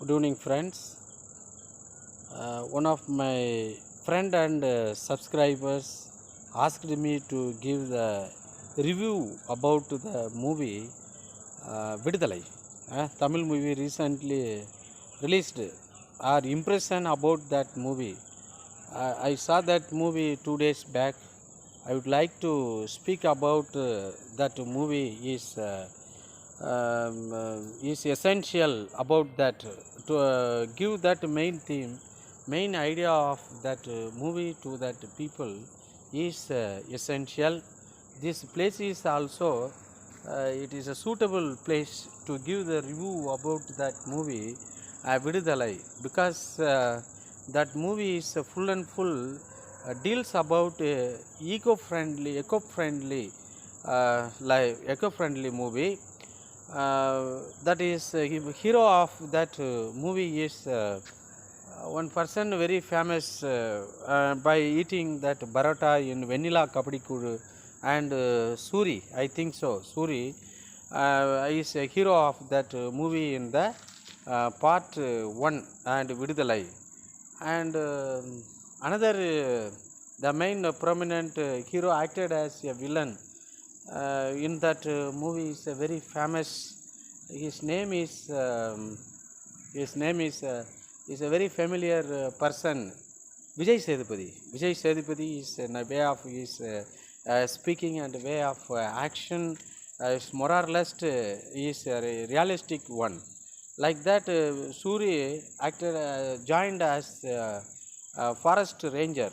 Good evening, friends. One of my friend and subscribers asked me to give the review about the movie Vidudalai. Tamil movie recently released. Our impression about that movie. I saw that movie 2 days back. I would like to speak about that movie is essential about that to give that main theme, main idea of that movie to that people is essential. This place is also it is a suitable place to give the review about that movie Vidudalai, because that movie is full and full deals about eco-friendly movie. That is hero of that movie is one person very famous by eating that barata in vanilla kapadi and Suri, I think so. Suri is a hero of that movie in the part 1 and Vidudalai. And another the main prominent hero acted as a villain in that movie is a very famous. His name is is a very familiar person. Vijay Sethupathi. Vijay Sethupathi is a way of his speaking and way of action is more or less is a realistic one. Like that, Suri acted joined as forest ranger.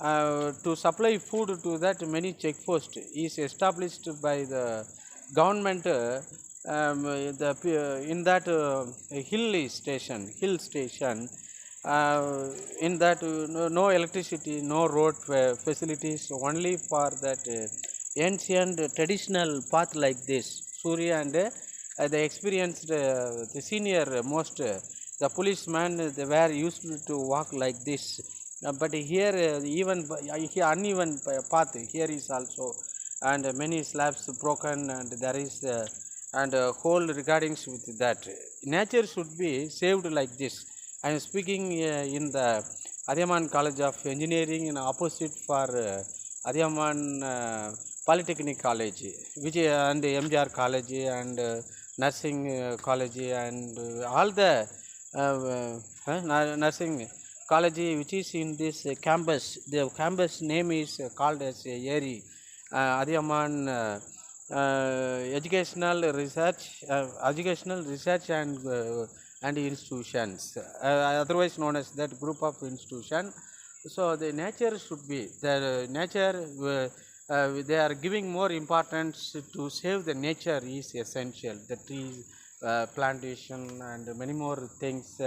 To supply food to that many checkposts is established by the government in that hill station. In that no electricity, no road facilities, only for that ancient traditional path like this. Surya and the experienced, the senior most, the policeman, they were used to walk like this. But here even uneven path here is also, and many slabs broken, and there is and whole regardings with that. Nature should be saved like this. I am speaking in the Adiyaman College of Engineering, in opposite for Adiyaman Polytechnic College, which and MGR College and Nursing College and all the nursing college which is in this campus. The campus name is called as ERI, Adiyaman Educational Research and institutions, otherwise known as that group of institution. So the nature should be the nature. They are giving more importance to save the nature is essential. The trees, plantation, and many more things,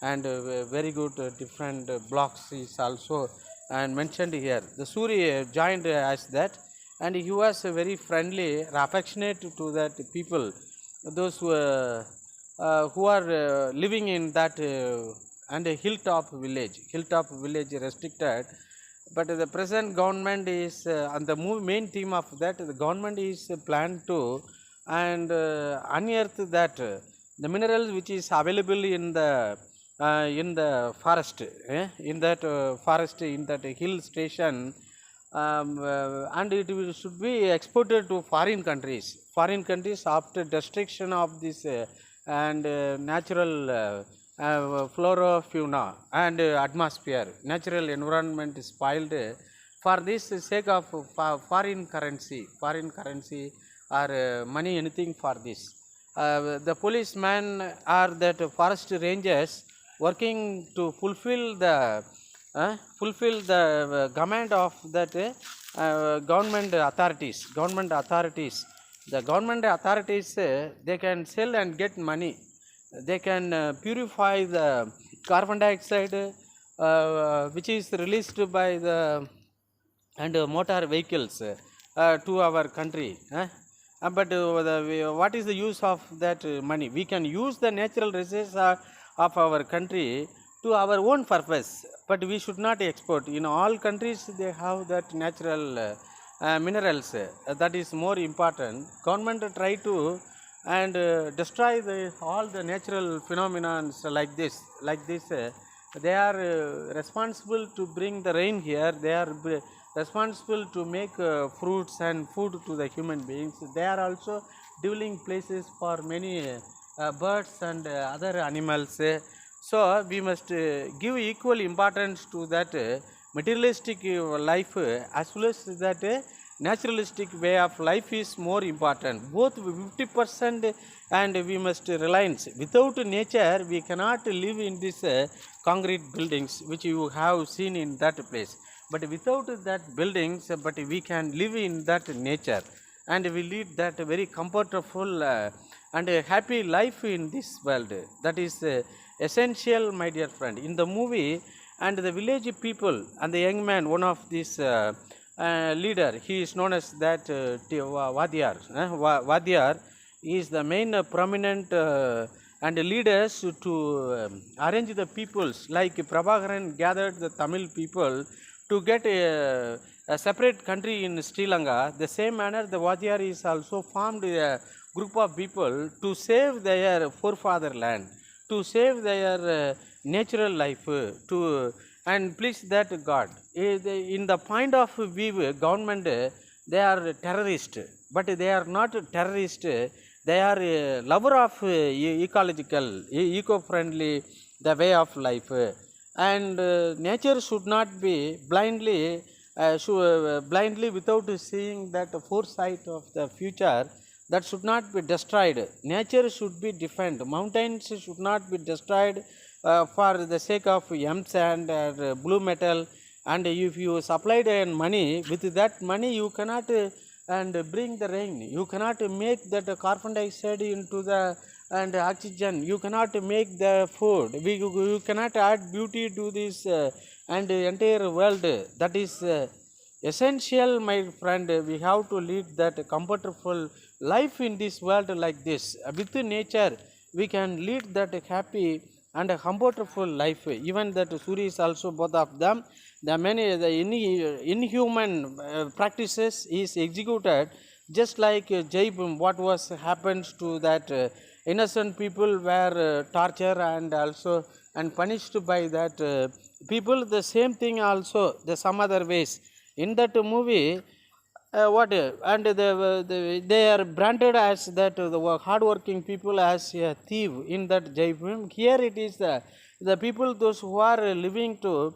and very good different blocks is also and mentioned here. The Suri joined as that, and he was very friendly, affectionate to that people, those who are living in that and a hilltop village restricted. But the present government is and the main theme of that, the government is planned to and unearth that the minerals which is available in the forest, in that forest, in that hill station, and it should be exported to foreign countries after destruction of this and natural flora, fauna and atmosphere, natural environment is spoiled. For this sake of foreign currency or money, anything for this. The policemen are that forest rangers working to fulfill the command of that government authorities. The government authorities, they can sell and get money. They can purify the carbon dioxide which is released by the and motor vehicles to our country. But what is the use of that money? We can use the natural resources of our country to our own purpose, but we should not export. In all countries, they have that natural minerals. That is more important. Government try to and destroy all the natural phenomena like this. They are responsible to bring the rain here. They are responsible to make fruits and food to the human beings. They are also dwelling places for many birds and other animals. So we must give equal importance to that materialistic life as well as that naturalistic way of life is more important. Both 50% and we must reliance. Without nature, we cannot live in these concrete buildings which you have seen in that place. But without that buildings, but we can live in that nature, and we lead that very comfortable and a happy life in this world. That is essential, my dear friend. In the movie, and the village people and the young man, one of these leader, he is known as that Vadyar. Vadyar is the main prominent and leaders to arrange the peoples. Like Prabhakaran gathered the Tamil people to get a separate country in Sri Lanka. The same manner, the Vadyar is also formed a group of people to save their forefatherland, to save their natural life, to and please that God. In the point of view, government, they are terrorist, but they are not terrorist. They are a lover of ecological, eco-friendly, the way of life. And nature should not be blindly without seeing that foresight of the future, that should not be destroyed. Nature should be defended. Mountains should not be destroyed for the sake of M sand or blue metal. And if you supplied money, with that money you cannot and bring the rain. You cannot make that carbon dioxide into the and oxygen. You cannot make the food. You cannot add beauty to this and entire world. That is essential, my friend. We have to lead that comfortable life in this world like this. With nature, we can lead that happy and a comfortable life. Even that Suri is also both of them. The many the inhuman practices is executed, just like Jaibum. What was happens to that innocent people were tortured and also and punished by that people. The same thing also the some other ways in that movie. And they are branded as that the hardworking people as a thief in that Jaipur. Here it is the people, those who are living to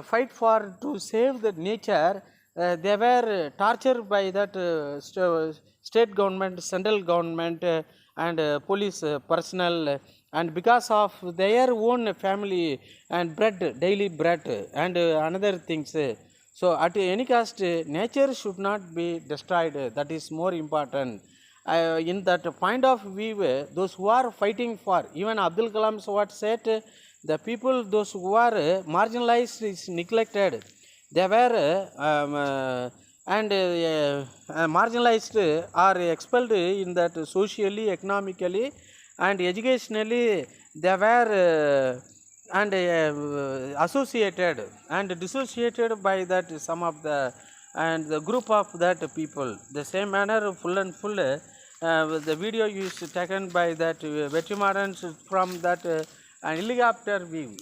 fight for to save the nature. They were tortured by that state government, central government, and police personnel, and because of their own family and bread, daily bread, and another things. So at any cost, nature should not be destroyed. That is more important. In that point of view, those who are fighting for, even Abdul Kalam's what said, the people, those who are marginalized is neglected. They were marginalized or expelled in that socially, economically, and educationally. They were associated and dissociated by that some of the and the group of that people. The same manner, full and full, the video is taken by that Vetrimaran from that an helicopter view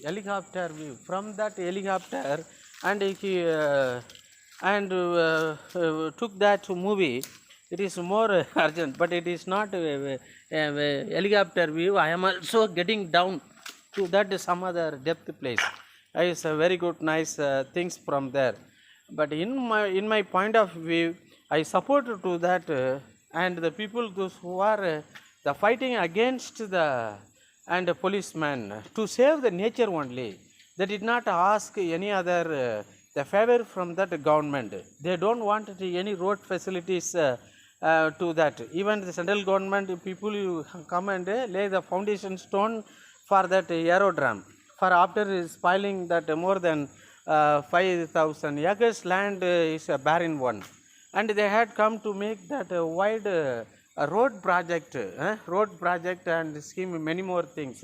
from that helicopter, and he took that movie. It is more urgent, but it is not a helicopter view. I am also getting down to that some other depth place. It's a very good, nice things from there. But in my point of view, I support to that and the people those who are the fighting against the and the policemen to save the nature only. They did not ask any other the favor from that government. They don't want any road facilities to that. Even the central government people you come and lay the foundation stone for that aerodrome. For after spoiling that more than 5,000 acres land is a barren one, and they had come to make that wide road project and scheme many more things.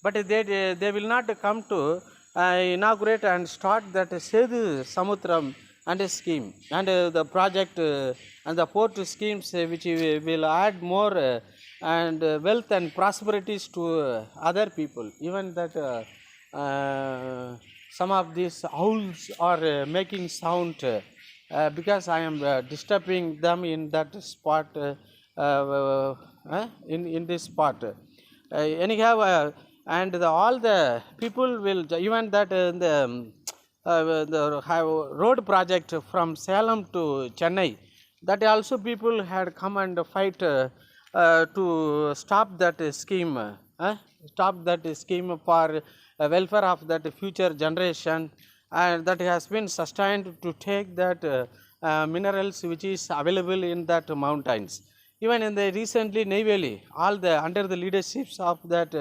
But they will not come to inaugurate and start that Sedu Samutram and a scheme and the project and the port schemes which will add more and wealth and prosperities to other people. Even that some of these owls are making sound because I am disturbing them in that spot, in this spot. Anyhow, and all the people will, even that the road project from Salem to Chennai, that also people had come and fight to stop that scheme, stop that scheme for welfare of that future generation, and that has been sustained to take that minerals which is available in that mountains. Even in the recently Ney Valley, all the under the leaderships of that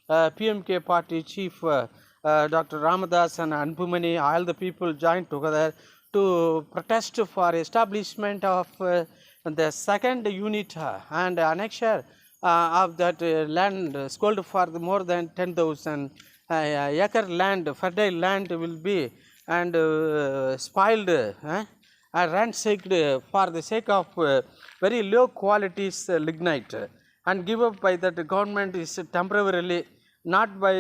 PMK party chief Dr. Ramadas and Anpumani, all the people joined together to protest for establishment of the second unit and annexure of that land sold for more than 10,000 acre land, fertile land will be and spoiled ransacked for the sake of very low qualities lignite and give up by that government is temporarily, not by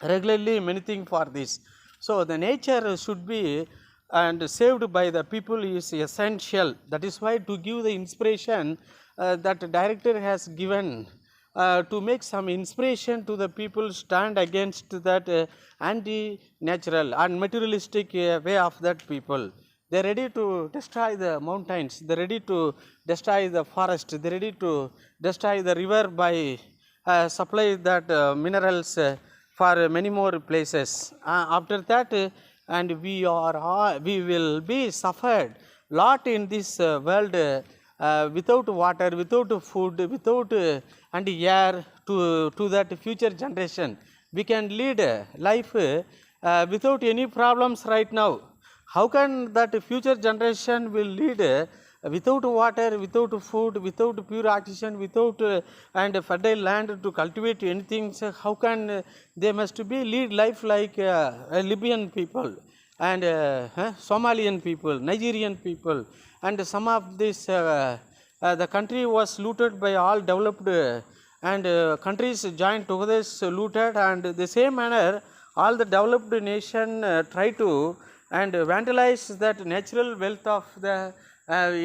regularly anything for this. So the nature should be and saved by the people is essential. That is why to give the inspiration that director has given to make some inspiration to the people stand against that anti-natural and materialistic way of that people. They are ready to destroy the mountains, they are ready to destroy the forest, they are ready to destroy the river by supply that minerals for many more places. After that, and we will be suffered lot in this world without water, without food, without and air to that future generation. We can lead life without any problems right now. How can that future generation will lead without water, without food, without pure oxygen, without and fertile land to cultivate anything? So how can they must be lead life like Libyan people and Somalian people, Nigerian people, and some of this the country was looted by all developed and countries joined together looted, and the same manner all the developed nation try to and vandalize that natural wealth of the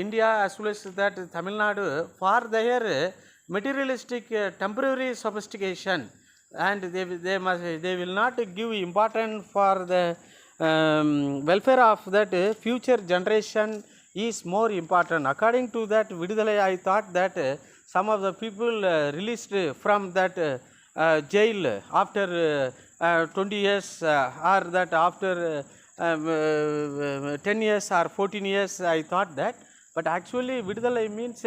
India as well as that Tamil Nadu for their materialistic temporary sophistication, and they will not give importance for the welfare of that future generation is more important. According to that Vidudalai, I thought that some of the people released from that jail after 20 years or that after 10 years or 14 years, I thought that, but actually Vidudalai means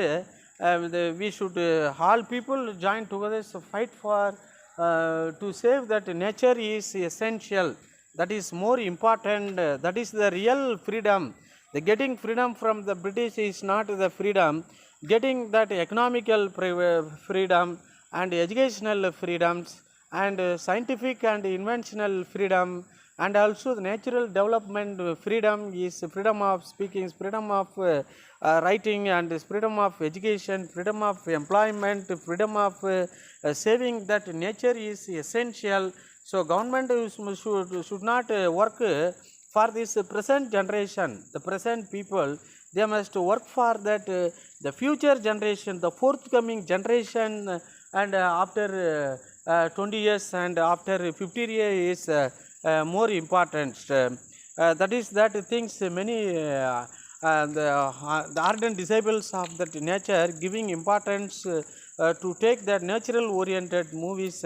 we should all people join together to fight for to save that nature is essential. That is more important. That is the real freedom. The getting freedom from the British is not the freedom. Getting that economical freedom and educational freedoms and scientific and inventional freedom and also the natural development freedom is freedom of speaking, freedom of writing, and freedom of education, freedom of employment, freedom of saving that nature is essential. So government should not work for this present generation, the present people. They must work for that the future generation, the forthcoming generation, and after 20 years and after 50 years is more important. That is that things many the ardent disciples of that nature giving importance to take that natural oriented movies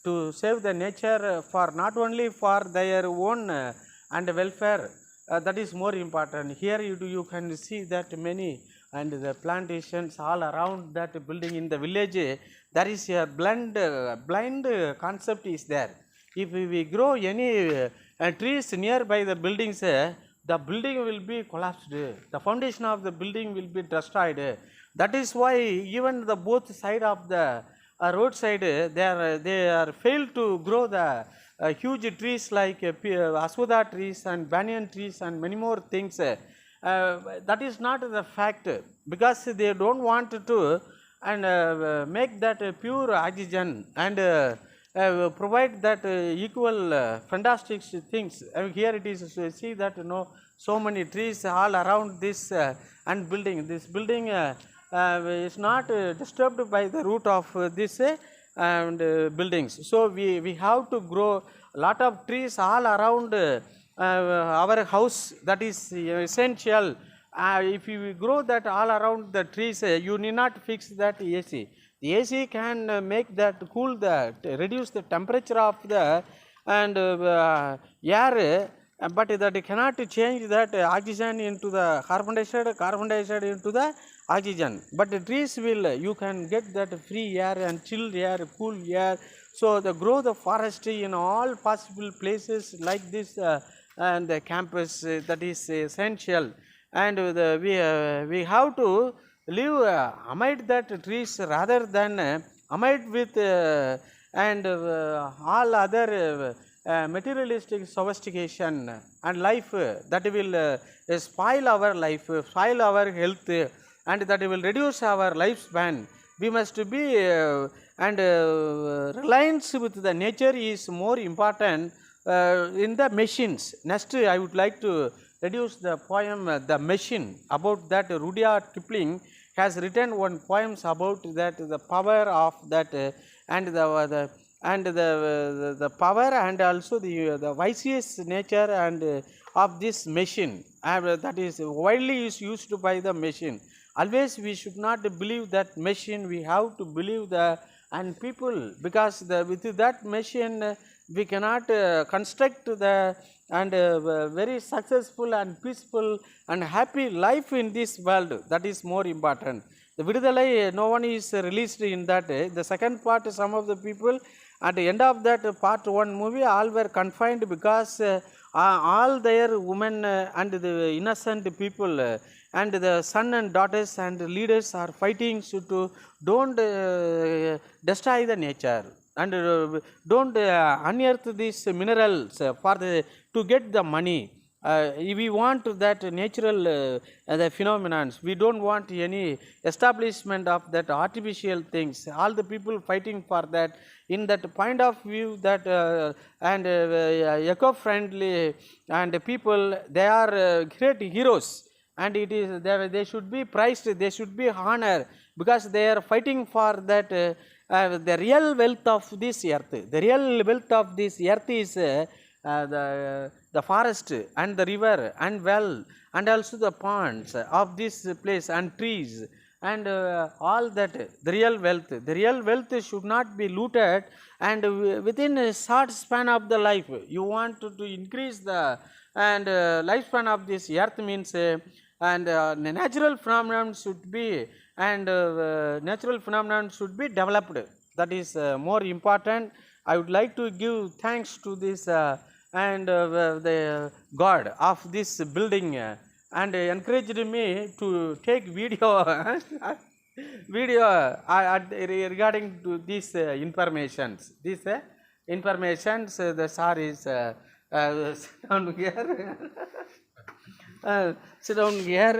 to save the nature for not only for their own and welfare, that is more important. Here you can see that many and the plantations all around that building in the village, there is a blind concept is there. If we grow any trees nearby the buildings, the building will be collapsed, the foundation of the building will be destroyed. That is why even the both side of the roadside, they are failed to grow the huge trees like aswada trees and banyan trees and many more things. That is not the fact, because they don't want to and make that pure oxygen and provide that equal fantastic things. Here it is, see that so many trees all around this and building. This building is not disturbed by the root of this and buildings. So we have to grow a lot of trees all around our house. That is essential. If you grow that all around the trees, you need not fix that AC. The AC can make that cool that reduce the temperature of the and air, but that cannot change that oxygen into the carbon dioxide into the oxygen. But the trees will, you can get that free air and chill air, cool air. So the grow the forestry in all possible places like this and the campus, that is essential. And we have to live amid that trees rather than amid with and all other materialistic sophistication and life that will spoil our life, spoil our health, and that will reduce our lifespan. We must be and reliance with the nature is more important in the machines. Next, I would like to reduce the poem The Machine. About that, Rudyard Kipling has written one poems about that, the power of that and the power and also the vicious nature and of this machine that is widely is used by the machine. Always we should not believe that machine, we have to believe the and people, because with that machine we cannot construct the and very successful and peaceful and happy life in this world. That is more important. The Vidudalai, no one is released in that. The second part, some of the people at the end of that part 1 movie, all were confined because all their women and the innocent people and the son and daughters and leaders are fighting to don't destroy the nature and don't unearth these minerals for to get the money. If we want that natural the phenomenons, we don't want any establishment of that artificial things. All the people fighting for that. In that point of view, that and eco-friendly and people, they are great heroes, and it is they should be prized, they should be honored, because they are fighting for that the real wealth of this earth. The real wealth of this earth is the forest and the river and well and also the ponds of this place and trees and all that. The real wealth should not be looted, and within a short span of the life you want to increase the and lifespan of this earth means and the natural phenomenon should be and natural phenomenon should be developed. That is more important. I would like to give thanks to this and the God of this building and encouraged me to take video video regarding to these informations. These informations, the sir is sit down here. Sit down here.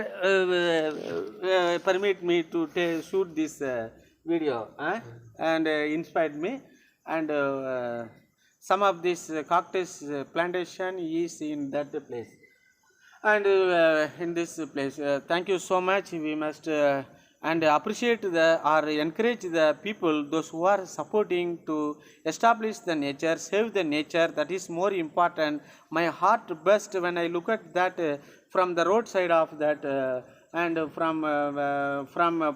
Permit me to shoot this video and inspired me, and some of this cactus plantation is in that place and in this place. Thank you so much. We must and appreciate the or encourage the people, those who are supporting to establish the nature, save the nature. That is more important. My heart burst when I look at that from the roadside of that and from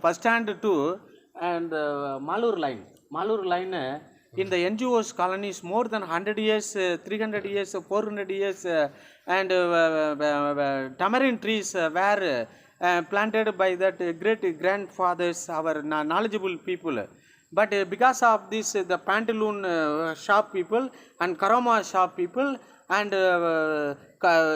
bus stand to and Malur line in the NGOs colonies more than 100 years, 300 years, 400 years and tamarind trees were planted by that great grandfathers, our knowledgeable people. But because of this, the pantaloon shop people and karama shop people and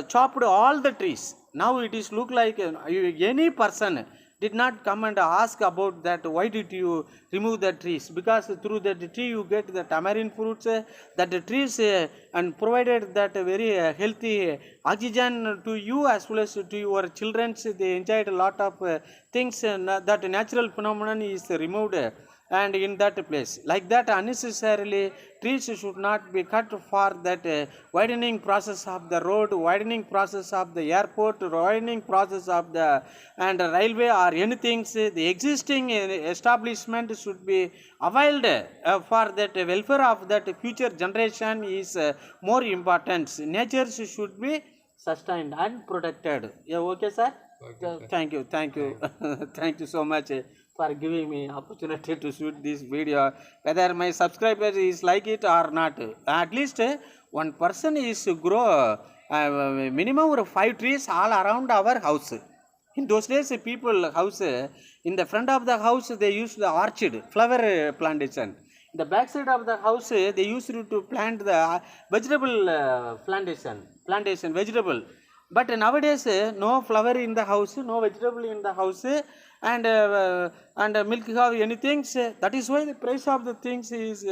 chopped all the trees. Now it is look like any person did not come and ask about that why did you remove the trees, because through that tree you get the tamarind fruits, that the trees and provided that very healthy oxygen to you as well as to your children. They enjoyed a lot of things, that natural phenomenon is removed and in that place. Like that, unnecessarily trees should not be cut for that widening process of the road, widening process of the airport, widening process of the and railway or anything. The existing establishment should be availed for that welfare of that future generation is more important. Nature should be sustained and protected. Yeah, okay, sir. Okay. Thank you, thank you, thank you so much for giving me opportunity to shoot this video. Whether my subscriber is like it or not, at least one person is grow minimum 5 trees all around our house. In those days, people house in the front of the house they used the orchard flower plantation. In the back side of the house they used to plant the vegetable plantation vegetable. But nowadays, no flower in the house, no vegetable in the house, and milk cow anything. That is why the price of the things is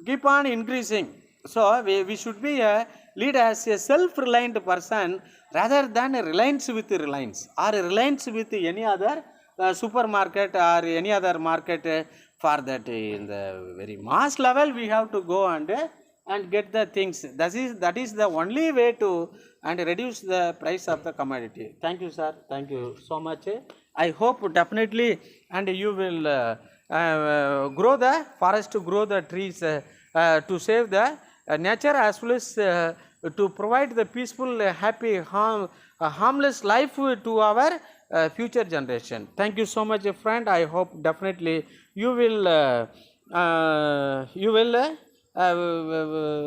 keep on increasing. So we should be lead as a self-reliant person rather than a reliance with reliance or a reliance with any other supermarket or any other market. For that, in the very mass level, we have to go and get the things. That is the only way to and reduce the price of the commodity. Thank you, sir. Thank you so much. I hope definitely, and you will grow the forest, to grow the trees to save the nature as well as to provide the peaceful, happy, harmless life to our future generation. Thank you so much, friend. I hope definitely you will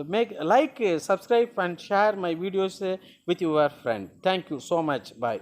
make like, subscribe and share my videos with your friend. Thank you so much. Bye.